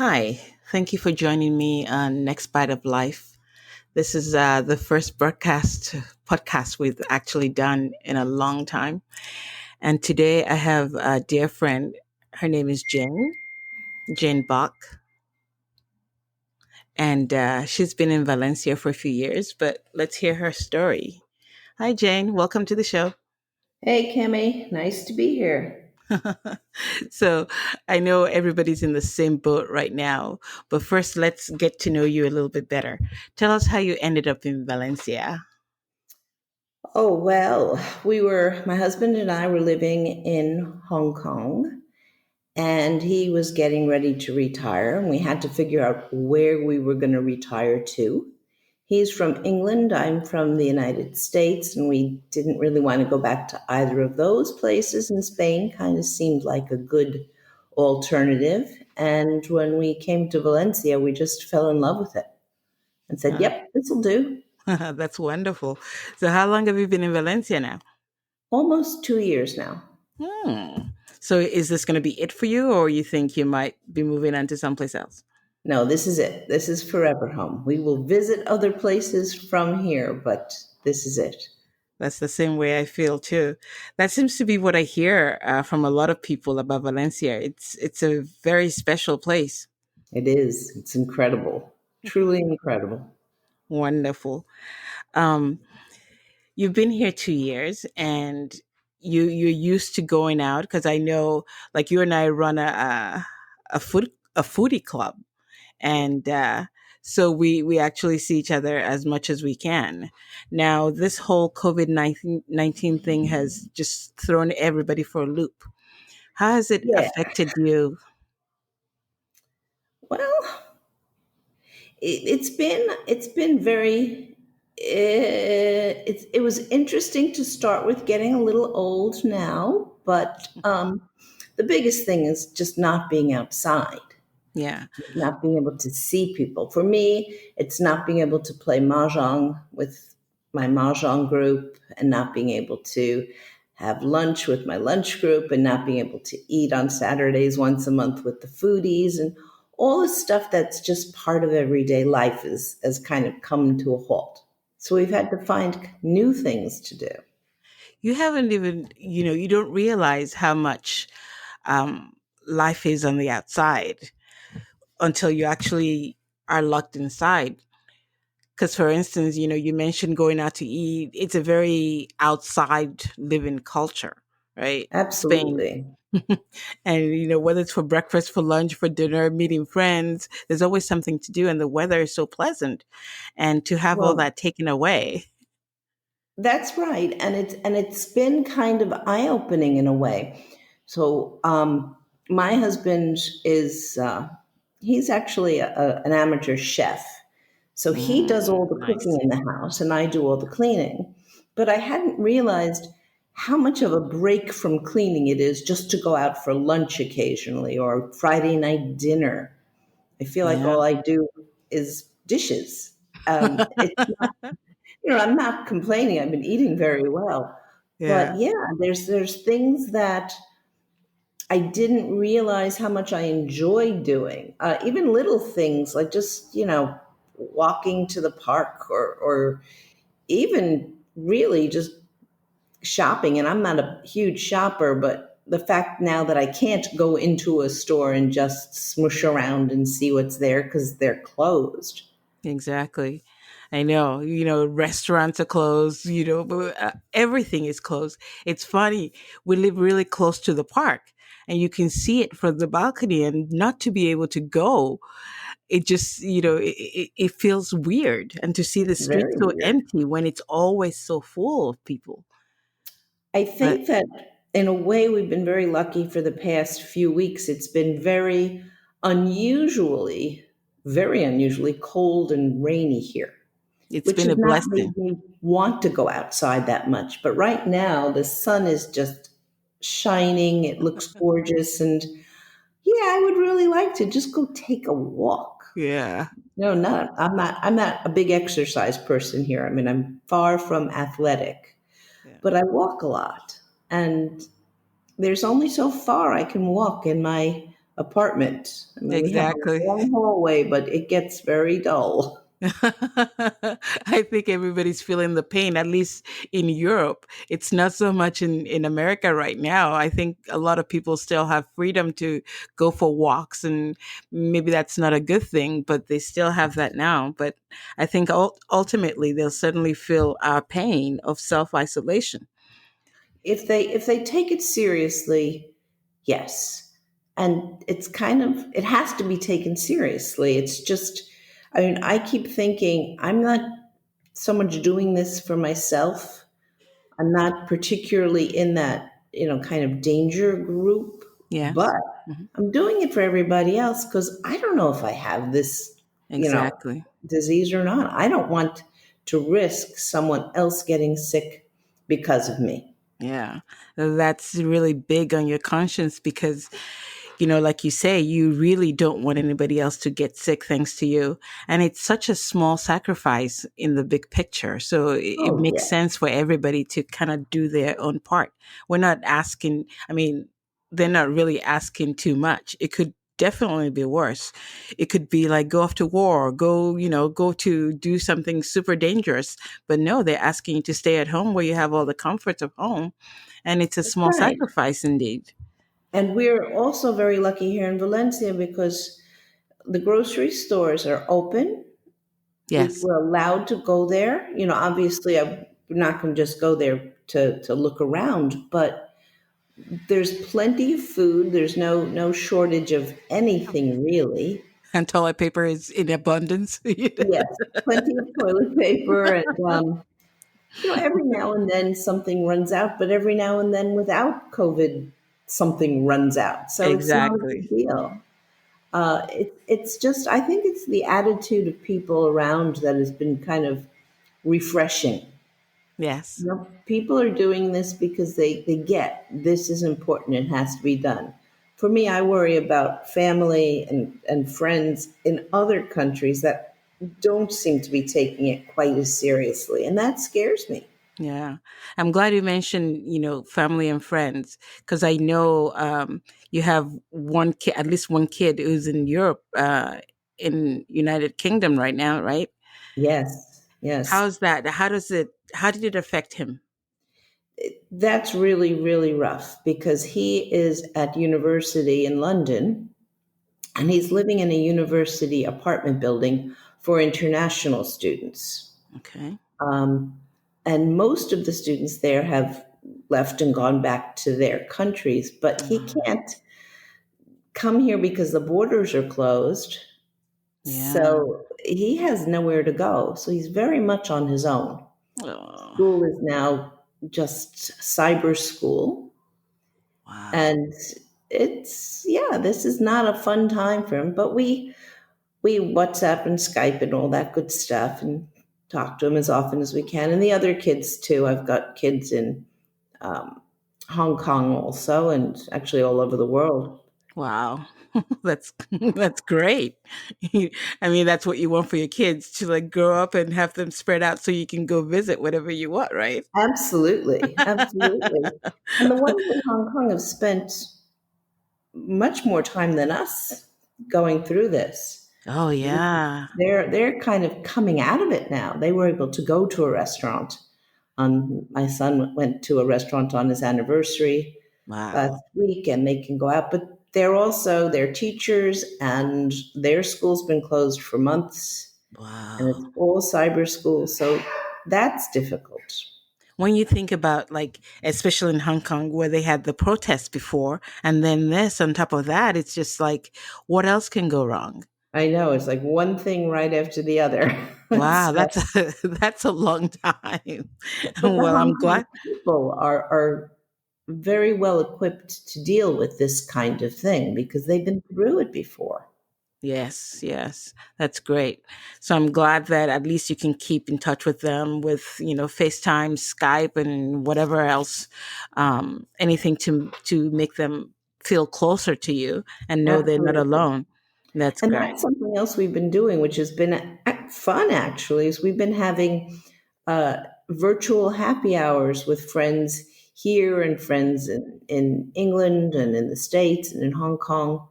Hi, thank you for joining me on Next Bite of Life. This is the first podcast we've actually done in a long time. And today I have a dear friend. Her name is Jane Bach. And she's been in Valencia for a few years, but let's hear her story. Hi, Jane. Welcome to the show. Hey, Kimmy, nice to be here. So I know everybody's in the same boat right now, but first let's get to know you a little bit better. Tell us how you ended up in Valencia. Oh, well, my husband and I were living in Hong Kong, and he was getting ready to retire, and we had to figure out where we were going to retire to. He's from England, I'm from the United States, and we didn't really want to go back to either of those places, and Spain kind of seemed like a good alternative. And when we came to Valencia, we just fell in love with it and said, Uh, yep, this will do. that's wonderful. So how long have you been in Valencia now? Almost 2 years now. Hmm. So is this going to be it for you, or you think you might be moving on to someplace else? No, this is it. This is forever home. We will visit other places from here, but this is it. That's the same way I feel too. That seems to be what I hear from a lot of people about Valencia. It's a very special place. It is. It's incredible. Truly incredible. Wonderful. Um, you've been here 2 years, and you're used to going out because I know, like you and I run a foodie club, and so we actually see each other as much as we can. Now, this whole COVID-19 thing has just thrown everybody for a loop. How has it Yeah. affected you? Well, it's been very. It was interesting to start with. Getting a little old now, but the biggest thing is just not being outside. Yeah. Not being able to see people. For me, it's not being able to play mahjong with my mahjong group and not being able to have lunch with my lunch group and not being able to eat on Saturdays once a month with the foodies and all the stuff that's just part of everyday life is has kind of come to a halt. So we've had to find new things to do. You haven't even, you don't realize how much um, life is on the outside until you actually are locked inside. Because, for instance, you mentioned going out to eat. It's a very outside living culture, right? Spain. Absolutely. And, whether it's for breakfast, for lunch, for dinner, meeting friends, there's always something to do. And the weather is so pleasant. And to have all Well, that taken away. that's right, and it's been kind of eye opening in a way. So my husband is he's actually an amateur chef, so he does all the cooking Nice. in the house, and I do all the cleaning. But I hadn't realized how much of a break from cleaning it is just to go out for lunch occasionally or Friday night dinner. I feel like Yeah. all I do is dishes. It's I'm not complaining. I've been eating very well. But Yeah. yeah, there's things that I didn't realize how much I enjoy doing. Even little things like just, walking to the park or even really just shopping. And I'm not a huge shopper, but the fact now that I can't go into a store and just smush around and see what's there because they're closed. Exactly. I know, restaurants are closed, but everything is closed. It's funny. We live really close to the park and you can see it from the balcony, and not to be able to go, it just, it feels weird. And to see the streets Very so weird. empty when it's always so full of people. I But think that in a way, we've been very lucky for the past few weeks. It's been unusually, very unusually cold and rainy here, it's which been has a not blessing. made me want to go outside that much. But right now, the sun is just shining. It looks gorgeous. And yeah, I would really like to just go take a walk. Yeah. No, I'm not a big exercise person here. I mean, I'm far from athletic, Yeah. but I walk a lot. And there's only so far I can walk in my apartment. I mean, we have a Exactly. long hallway, but it gets very dull. I think everybody's feeling the pain, at least in Europe. It's not so much in America right now. I think a lot of people still have freedom to go for walks, and maybe that's not a good thing, but they still have that now. But I think ultimately they'll certainly feel our pain of self isolation. If they take it seriously, yes. And it's kind of, it has to be taken seriously. It's just, I mean, I keep thinking I'm not so much doing this for myself. I'm not particularly in that, kind of danger group, but Yes. Hmm. I'm doing it for everybody else because I don't know if I have this, you know, Exactly. disease or not. I don't want to risk someone else getting sick because of me. Yeah, that's really big on your conscience because, like you say, you really don't want anybody else to get sick thanks to you. And it's such a small sacrifice in the big picture. So it Oh, makes yeah, sense for everybody to kind of do their own part. We're not asking, I mean, they're not really asking too much. It could definitely be worse. It could be like go off to war, go, go to do something super dangerous. But no, they're asking you to stay at home where you have all the comforts of home. And it's a that's small right. sacrifice indeed. And we're also very lucky here in Valencia because the grocery stores are open. Yes. We're allowed to go there. Obviously, I'm not going to just go there to look around, but there's plenty of food. There's no shortage of anything really. And toilet paper is in abundance. Yes, plenty of toilet paper, and every now and then something runs out, but every now and then without COVID, something runs out. So it's not a Exactly. big deal. It's just, I think it's the attitude of people around that has been kind of refreshing. Yes. People are doing this because they get this is important, it has to be done. For me, I worry about family and friends in other countries that don't seem to be taking it quite as seriously, and that scares me. Yeah. I'm glad you mentioned, family and friends, because I know you have one kid, at least one kid who's in Europe, in United Kingdom right now, right? Yes, yes. How's that? How did it affect him? That's really, really rough because he is at university in London and he's living in a university apartment building for international students. Okay. Um, and most of the students there have left and gone back to their countries, but he Uh, can't come here because the borders are closed. yeah. So he has nowhere to go. So he's very much on his own. Oh, School is now just cyber school. wow. And it's, yeah, this is not a fun time for him, but we WhatsApp and Skype and all that good stuff and talk to him as often as we can. And the other kids too. I've got kids in um, Hong Kong also, and actually all over the world. Wow. That's that's great. I mean, that's what you want for your kids to like grow up and have them spread out so you can go visit whatever you want, right? Absolutely, absolutely. And the ones in Hong Kong have spent much more time than us going through this. Oh yeah. They're kind of coming out of it now. They were able to go to a restaurant. My son went to a restaurant on his anniversary last Wow. week, and they can go out. But they're teachers, and their school's been closed for months, and Wow. it's all cyber school. So that's difficult. When you think about like especially in Hong Kong where they had the protests before and then this on top of that, it's just like what else can go wrong? I know it's like one thing right after the other. Wow, So, that's a long time. but the Well, Hong I'm Kong glad. people are very well equipped to deal with this kind of thing because they've been through it before. Yes, yes. That's great. So I'm glad that at least you can keep in touch with them with, FaceTime, Skype and whatever else, anything to make them feel closer to you and know they're not Absolutely. alone. That's And great. that's something else we've been doing, which has been fun actually, is we've been having uh, virtual happy hours with friends here and friends in England and in the States and in Hong Kong.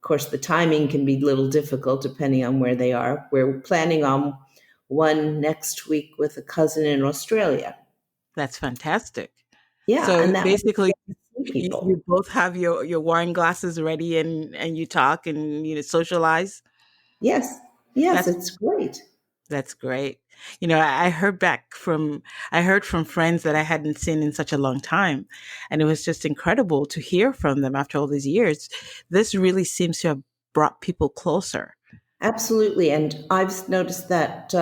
course, the timing can be a little difficult depending on where they are. We're planning on one next week with a cousin in Australia. That's fantastic. Yeah, So and that way we basically, get to see you people. both have your wine glasses ready, and you talk and socialize. Yes, yes, That's it's great. that's great. I heard from friends that I hadn't seen in such a long time, and it was just incredible to hear from them after all these years. This really seems to have brought people closer. Absolutely. And I've noticed that,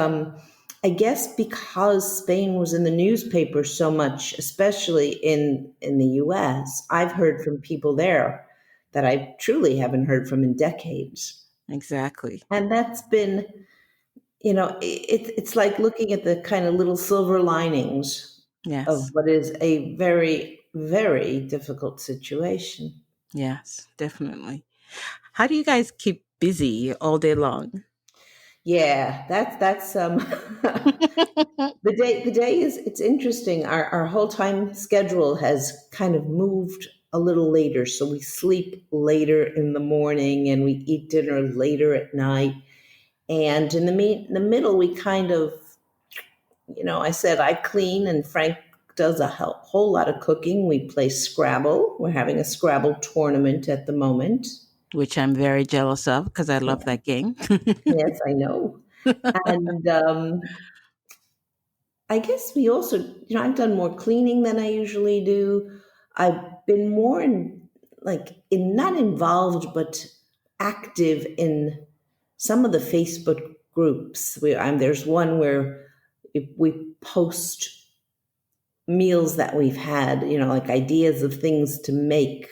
I guess because Spain was in the newspaper so much, especially in the US, I've heard from people there that I truly haven't heard from in decades. Exactly. And that's been, it's like looking at the kind of little silver linings of Yes. what is a very, very difficult situation. Yes, definitely. How do you guys keep busy all day long? Yeah, that's the day is it's interesting. Our whole time schedule has kind of moved a little later, so we sleep later in the morning and we eat dinner later at night. And in the middle, we kind of, I said I clean and Frank does a whole lot of cooking. We play Scrabble. We're having a Scrabble tournament at the moment. Which I'm very jealous of because I love Yeah, that game. yes, I know. And I guess we also, I've done more cleaning than I usually do. I've been more not involved, but active in some of the Facebook groups. There's one where if we post meals that we've had, like ideas of things to make.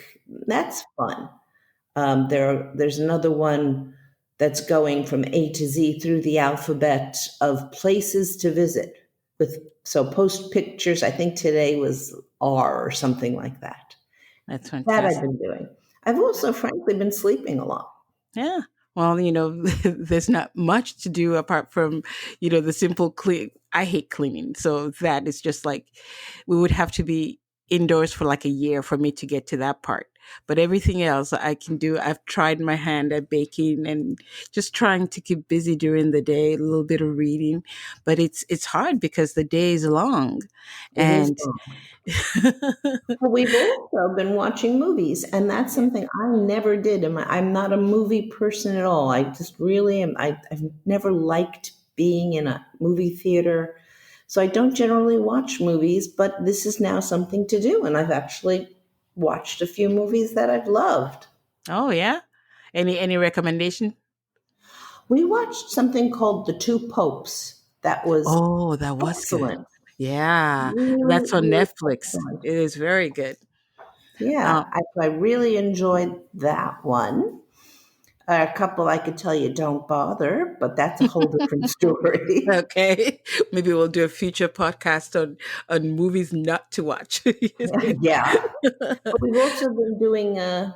That's fun. There's another one that's going from A to Z through the alphabet of places to visit. Post pictures. I think today was R or something like that. That's That I've fantastic. been doing. I've also, frankly, been sleeping a lot. Yeah. Well, there's not much to do apart from, the simple clean. I hate cleaning. So that is just like, we would have to be indoors for like a year for me to get to that part. But everything else I can do. I've tried my hand at baking and just trying to keep busy during the day, a little bit of reading. But it's hard because the day is long. It is. And Well, we've also been watching movies, and that's yeah. something I never did. I'm not a movie person at all. I just really am. I've never liked being in a movie theater. So I don't generally watch movies, but this is now something to do. And I've actually watched a few movies that I've loved. Oh yeah. Any recommendation? We watched something called The Two Popes that was Oh, that was good. excellent. Yeah, Really, that's on really Netflix. excellent. It is very good. Yeah, Um, I really enjoyed that one. A couple I could tell you don't bother, but that's a whole different story. okay, maybe we'll do a future podcast on movies not to watch. Yeah, but we've also been doing uh,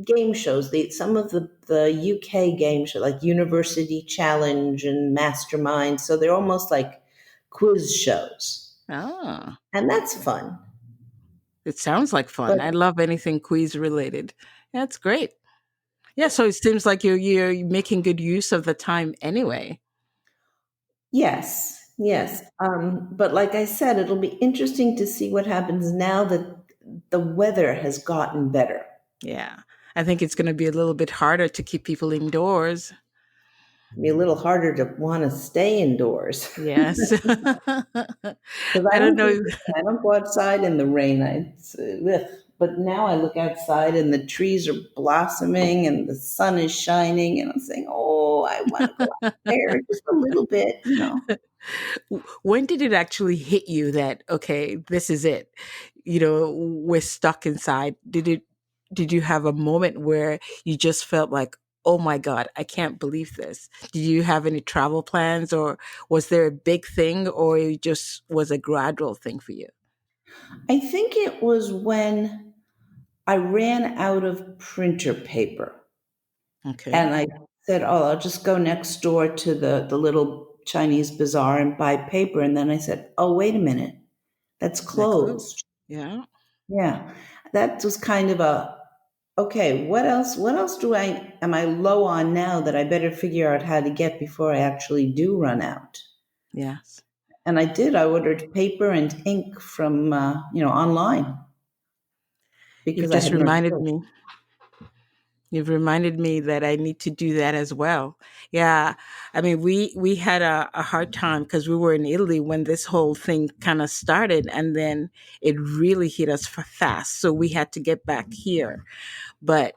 game shows. Some of the UK game show, like University Challenge and Mastermind, so they're almost like quiz shows, Ah, and that's fun. it sounds like fun. But I love anything quiz related. That's great. Yeah, so it seems like you're making good use of the time anyway. yes, yes. But like I said, it'll be interesting to see what happens now that the weather has gotten better. Yeah, I think it's going to be a little bit harder to keep people indoors. Be a little harder to want to stay indoors. Yes. Because I don't know. I don't go outside in the rain. Ugh. But now I look outside and the trees are blossoming and the sun is shining, and I'm saying, "Oh, I want to go out there just a little bit." When did it actually hit you that, okay, this is it? We're stuck inside. Did you have a moment where you just felt like, oh my God, I can't believe this? Did you have any travel plans, or was there a big thing, or it just was a gradual thing for you? I think it was when I ran out of printer paper, Okay. and I said, "Oh, I'll just go next door to the little Chinese bazaar and buy paper." And then I said, "Oh, wait a minute, that's That close. closed." Yeah. Yeah, that was kind of Okay, what else do I am I low on now that I better figure out how to get before I actually do run out? Yes. And I did. I ordered paper and ink from online You've because I just had no reminded choice. me. You've reminded me that I need to do that as well. Yeah. I mean, we had a hard time because we were in Italy when this whole thing kind of started, and then it really hit us fast. So we had to get back here. But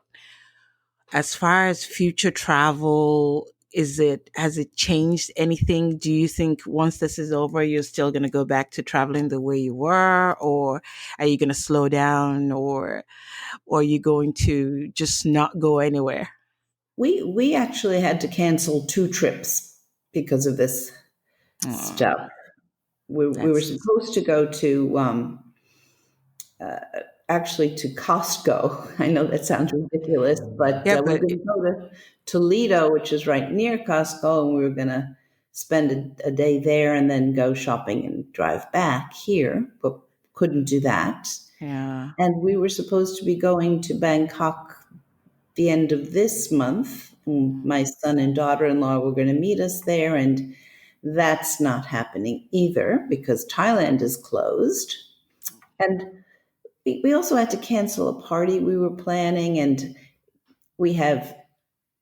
as far as future travel, has it changed anything? Do you think once this is over, you're still going to go back to traveling the way you were, or are you going to slow down, or are you going to just not go anywhere? We actually had to cancel two trips because of this stuff. Oh, We were that's supposed to go to actually to Costco. I know that sounds ridiculous, but yeah, we were but going to go to Toledo, which is right near Costco, and we were going to spend a day there and then go shopping and drive back here, but couldn't do that. yeah, And we were supposed to be going to Bangkok the end of this month. mm, My son and daughter in law were going to meet us there, and that's not happening either because Thailand is closed. And we also had to cancel a party we were planning, and we have,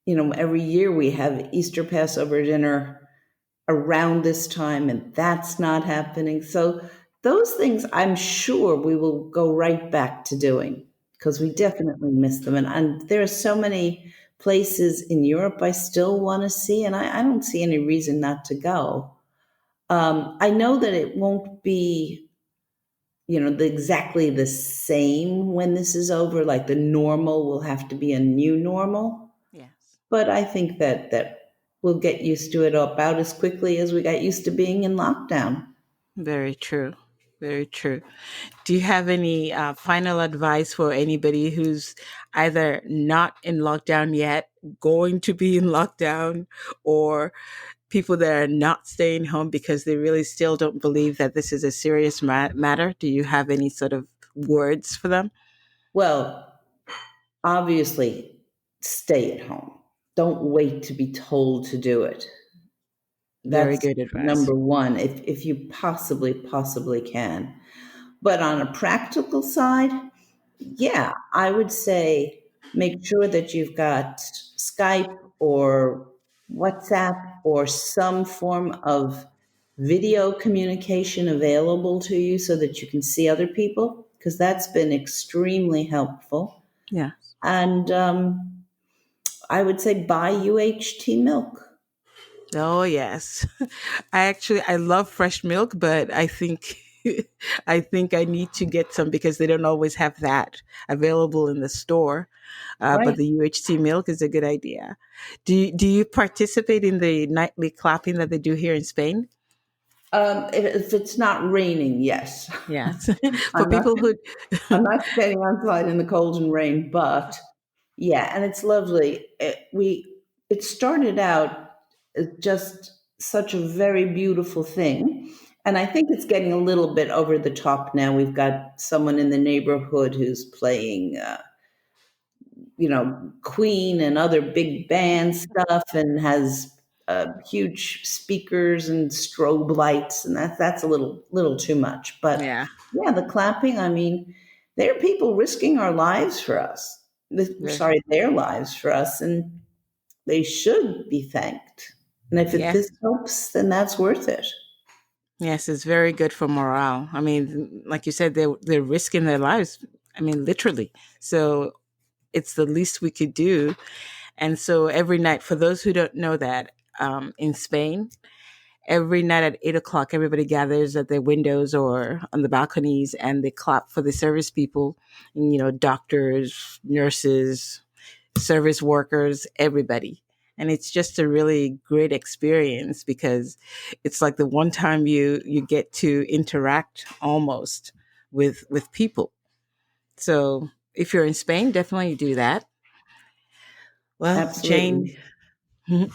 every year we have Easter Passover dinner around this time, and that's not happening. So, those things I'm sure we will go right back to doing because we definitely miss them. And there are so many places in Europe I still want to see, and I don't see any reason not to go. I know that it won't be exactly the same when this is over. Like the normal will have to be a new normal. yes, But I think that we'll get used to it about as quickly as we got used to being in lockdown. very true, very true. Do you have any final advice for anybody who's either not in lockdown yet, going to be in lockdown, or people that are not staying home because they really still don't believe that this is a serious matter? Do you have any sort of words for them? Well, obviously, stay at home. Don't wait to be told to do it. Very That's good advice. number one, if you possibly can. But on a practical side, yeah, I would say make sure that you've got Skype or WhatsApp or some form of video communication available to you so that you can see other people, because that's been extremely helpful. Yeah. And I would say buy UHT milk. Oh yes. I love fresh milk, but I think I think I need to get some because they don't always have that available in the store. But Right. the UHT milk is a good idea. Do you participate in the nightly clapping that they do here in Spain? If it's not raining, yes. Yes. For I'm not people who I'm not standing outside in the cold and rain, but yeah, and it's lovely. It started out as just such a very beautiful thing, and I think it's getting a little bit over the top now. We've got someone in the neighborhood who's playing, Queen and other big band stuff, and has huge speakers and strobe lights, and that's a little too much. But yeah. yeah, the clapping. I mean, there are people risking our lives for us. Very, Sorry, their lives for us, and they should be thanked. And if yes. this helps, then that's worth it. Yes, it's very good for morale. I mean, like you said, they're risking their lives. I mean, literally. So it's the least we could do. And so every night, for those who don't know that, in Spain, every night at 8 o'clock, everybody gathers at their windows or on the balconies and they clap for the service people, doctors, nurses, service workers, everybody. And it's just a really great experience because it's like the one time you get to interact almost with people. So if you're in Spain, definitely do that. Well, Absolutely. Jane,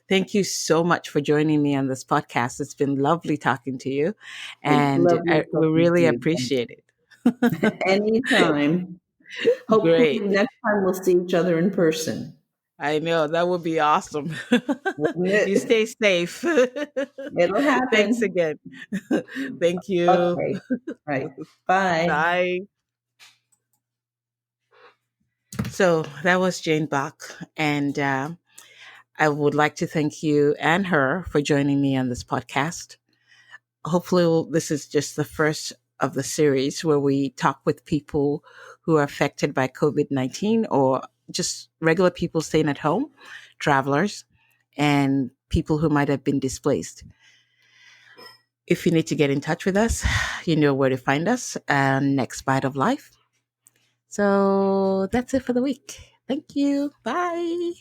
thank you so much for joining me on this podcast. It's been lovely talking to you, and Lovely we talking to really you. appreciate it. Anytime. Hopefully, Great. next time we'll see each other in person, I know that would be awesome. wouldn't You it? stay safe. It'll Thanks happen. again. Thank you. Okay. Right. Bye. Bye. So that was Jane Bach, and I would like to thank you and her for joining me on this podcast. Hopefully, this is just the first of the series where we talk with people who are affected by COVID-19 or just regular people staying at home, travelers, and people who might have been displaced. If you need to get in touch with us, you know where to find us. Next Bite of Life. So that's it for the week. Thank you. Bye.